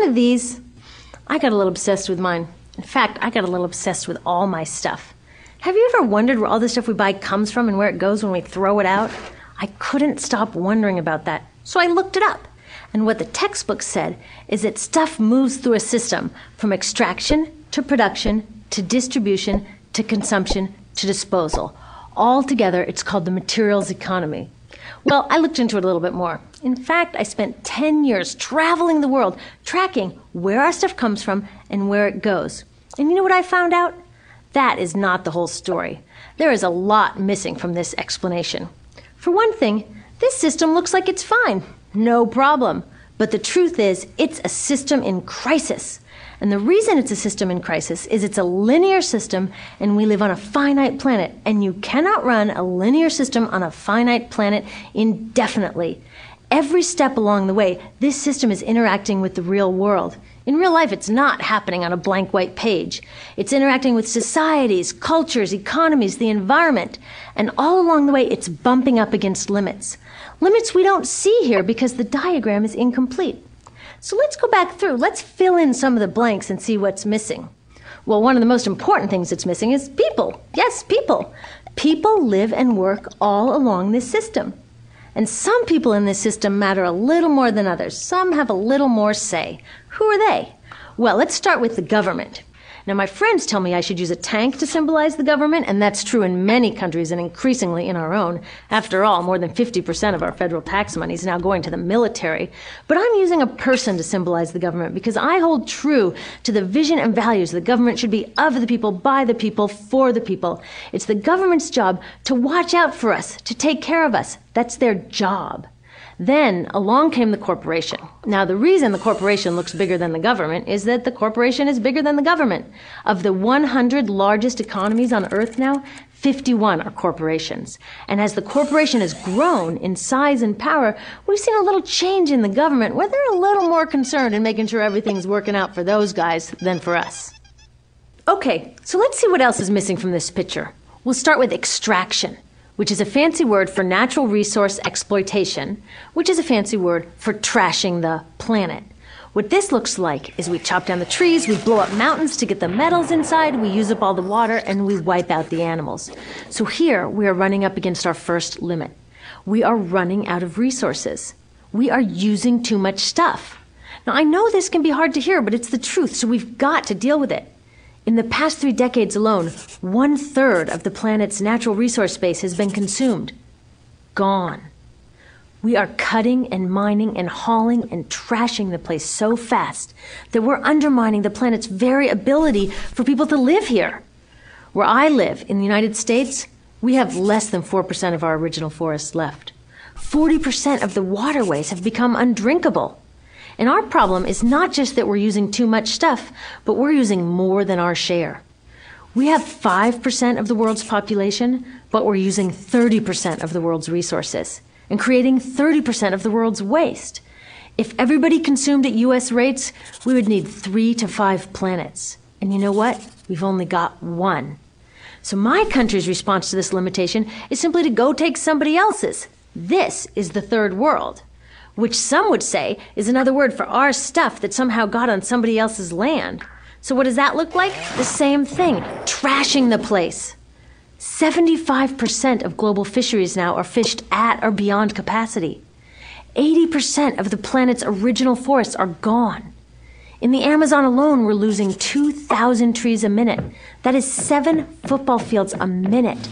Of these, I got a little obsessed with mine. In fact, I got a little obsessed with all my stuff. Have you ever wondered where all the stuff we buy comes from and where it goes when we throw it out? I couldn't stop wondering about that, so I looked it up. And what the textbook said is that stuff moves through a system from extraction to production to distribution to consumption to disposal. All together, it's called the materials economy. Well, I looked into it a little bit more. In fact, I spent 10 years traveling the world, tracking where our stuff comes from and where it goes. And you know what I found out? That is not the whole story. There is a lot missing from this explanation. For one thing, this system looks like it's fine. No problem. But the truth is, it's a system in crisis. And the reason it's a system in crisis is it's a linear system and we live on a finite planet. And you cannot run a linear system on a finite planet indefinitely. Every step along the way, this system is interacting with the real world. In real life, it's not happening on a blank white page. It's interacting with societies, cultures, economies, the environment. And all along the way, it's bumping up against limits. Limits we don't see here because the diagram is incomplete. So let's go back through. Let's fill in some of the blanks and see what's missing. Well, one of the most important things that's missing is people. Yes, people. People live and work all along this system. And some people in this system matter a little more than others. Some have a little more say. Who are they? Well, let's start with the government. Now, my friends tell me I should use a tank to symbolize the government, and that's true in many countries and increasingly in our own. After all, more than 50% of our federal tax money is now going to the military. But I'm using a person to symbolize the government because I hold true to the vision and values the government should be of the people, by the people, for the people. It's the government's job to watch out for us, to take care of us. That's their job. Then along came the corporation. Now, the reason the corporation looks bigger than the government is that the corporation is bigger than the government. Of the 100 largest economies on Earth now, 51 are corporations. And as the corporation has grown in size and power, we've seen a little change in the government where they're a little more concerned in making sure everything's working out for those guys than for us. Okay, so let's see what else is missing from this picture. We'll start with extraction, which is a fancy word for natural resource exploitation, which is a fancy word for trashing the planet. What this looks like is we chop down the trees, we blow up mountains to get the metals inside, we use up all the water, and we wipe out the animals. So here we are running up against our first limit. We are running out of resources. We are using too much stuff. Now, I know this can be hard to hear, but it's the truth, so we've got to deal with it. In the past 3 decades alone, 1/3 of the planet's natural resource space has been consumed. Gone. We are cutting and mining and hauling and trashing the place so fast that we're undermining the planet's very ability for people to live here. Where I live, in the United States, we have less than 4% of our original forests left. 40% of the waterways have become undrinkable. And our problem is not just that we're using too much stuff, but we're using more than our share. We have 5% of the world's population, but we're using 30% of the world's resources and creating 30% of the world's waste. If everybody consumed at US rates, we would need 3 to 5 planets. And you know what? We've only got 1. So my country's response to this limitation is simply to go take somebody else's. This is the third world, which some would say is another word for our stuff that somehow got on somebody else's land. So what does that look like? The same thing, trashing the place. 75% of global fisheries now are fished at or beyond capacity. 80% of the planet's original forests are gone. In the Amazon alone, we're losing 2,000 trees a minute. That is 7 football fields a minute.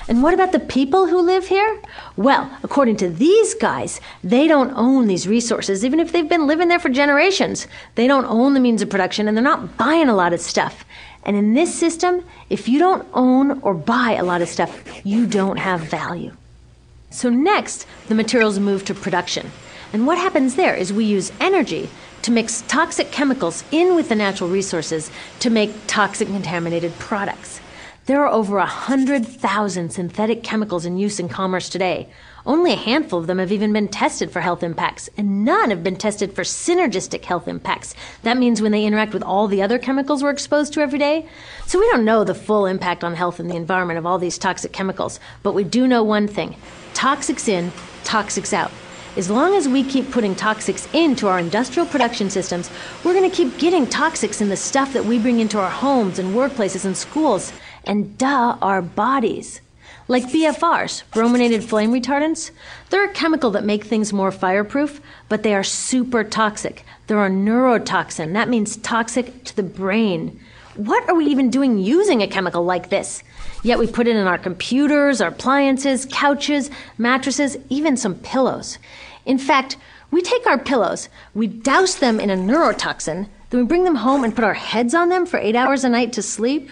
And what about the people who live here? Well, according to these guys, they don't own these resources, even if they've been living there for generations. They don't own the means of production, and they're not buying a lot of stuff. And in this system, if you don't own or buy a lot of stuff, you don't have value. So next, the materials move to production. And what happens there is we use energy to mix toxic chemicals in with the natural resources to make toxic contaminated products. There are over 100,000 synthetic chemicals in use in commerce today. Only a handful of them have even been tested for health impacts, and none have been tested for synergistic health impacts. That means when they interact with all the other chemicals we're exposed to every day. So we don't know the full impact on health and the environment of all these toxic chemicals, but we do know one thing: toxics in, toxics out. As long as we keep putting toxics into our industrial production systems, we're going to keep getting toxics in the stuff that we bring into our homes and workplaces and schools, and our bodies. Like BFRs, brominated flame retardants, they're a chemical that make things more fireproof, but they are super toxic. They're a neurotoxin. That means toxic to the brain. What are we even doing using a chemical like this? Yet we put it in our computers, our appliances, couches, mattresses, even some pillows. In fact, we take our pillows, we douse them in a neurotoxin, then we bring them home and put our heads on them for 8 hours a night to sleep.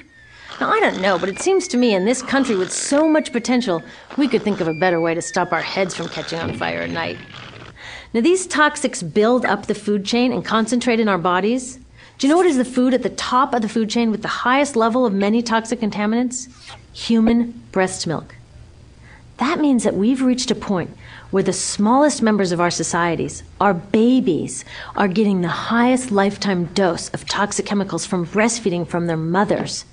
Now, I don't know, but it seems to me in this country with so much potential, we could think of a better way to stop our heads from catching on fire at night. Now, these toxics build up the food chain and concentrate in our bodies. Do you know what is the food at the top of the food chain with the highest level of many toxic contaminants? Human breast milk. That means that we've reached a point where the smallest members of our societies, our babies, are getting the highest lifetime dose of toxic chemicals from breastfeeding from their mothers.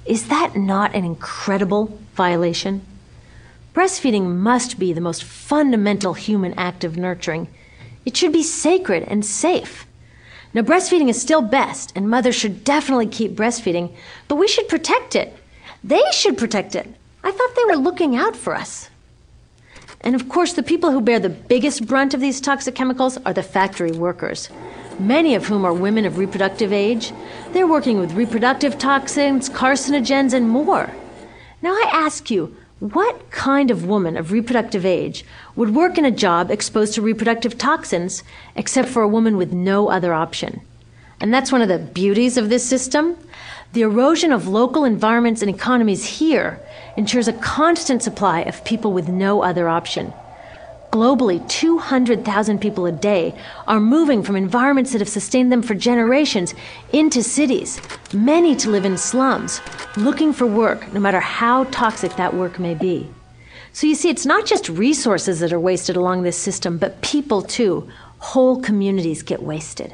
Is that not an incredible violation? Breastfeeding must be the most fundamental human act of nurturing. It should be sacred and safe. Now, breastfeeding is still best, and mothers should definitely keep breastfeeding, but we should protect it. They should protect it. I thought they were looking out for us. And of course, the people who bear the biggest brunt of these toxic chemicals are the factory workers, many of whom are women of reproductive age. They're working with reproductive toxins, carcinogens, and more. Now I ask you, what kind of woman of reproductive age would work in a job exposed to reproductive toxins except for a woman with no other option? And that's one of the beauties of this system. The erosion of local environments and economies here ensures a constant supply of people with no other option. Globally, 200,000 people a day are moving from environments that have sustained them for generations into cities, many to live in slums, looking for work, no matter how toxic that work may be. So you see, it's not just resources that are wasted along this system, but people too. Whole communities get wasted.